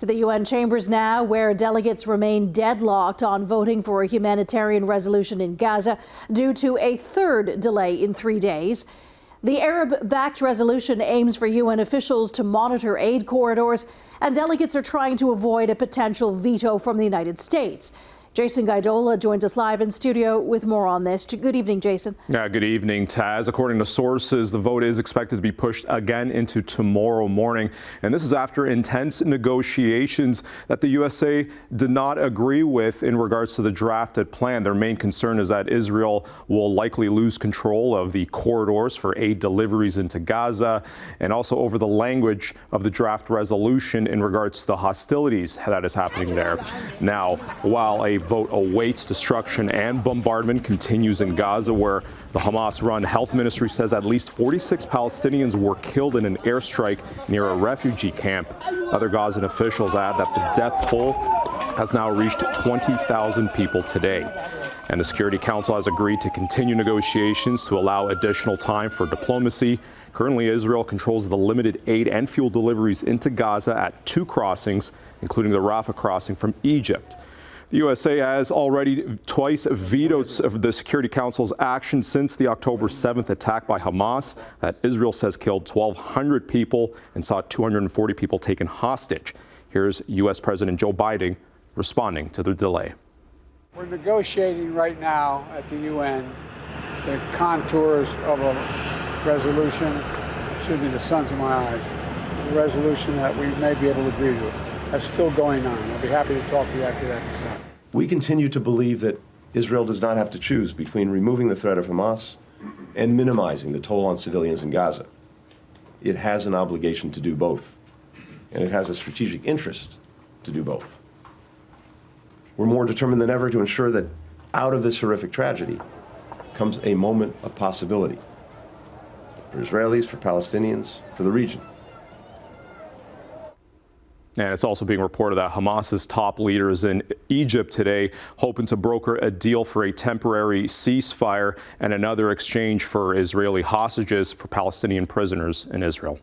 To the UN chambers now, where delegates remain deadlocked on voting for a humanitarian resolution in Gaza due to a third delay in 3 days. The Arab-backed resolution aims for UN officials to monitor aid corridors, and delegates are trying to avoid a potential veto from the United States. Jason Gaidola joins us live in studio with more on this. Good evening, Jason. Yeah, good evening, Taz. According to sources, the vote is expected to be pushed again into tomorrow morning. And this is after intense negotiations that the USA did not agree with in regards to the drafted plan. Their main concern is that Israel will likely lose control of the corridors for aid deliveries into Gaza, and also over the language of the draft resolution in regards to the hostilities that is happening there. Now, while a vote awaits, destruction and bombardment continues in Gaza, where the Hamas-run Health Ministry says at least 46 Palestinians were killed in an airstrike near a refugee camp. Other Gazan officials add that the death toll has now reached 20,000 people today. And the Security Council has agreed to continue negotiations to allow additional time for diplomacy. Currently, Israel controls the limited aid and fuel deliveries into Gaza at 2 crossings, including the Rafah crossing from Egypt. The USA has already twice vetoed the Security Council's action since the October 7th attack by Hamas that Israel says killed 1,200 people and saw 240 people taken hostage. Here's U.S. President Joe Biden responding to the delay. We're negotiating right now at the UN the contours of a resolution, excuse me, the sun's in my eyes, a resolution that we may be able to agree to. That's still going on. I'll be happy to talk to you after that. We continue to believe that Israel does not have to choose between removing the threat of Hamas and minimizing the toll on civilians in Gaza. It has an obligation to do both, and it has a strategic interest to do both. We're more determined than ever to ensure that out of this horrific tragedy comes a moment of possibility for Israelis, for Palestinians, for the region. And it's also being reported that Hamas's top leaders in Egypt today hoping to broker a deal for a temporary ceasefire and another exchange for Israeli hostages for Palestinian prisoners in Israel.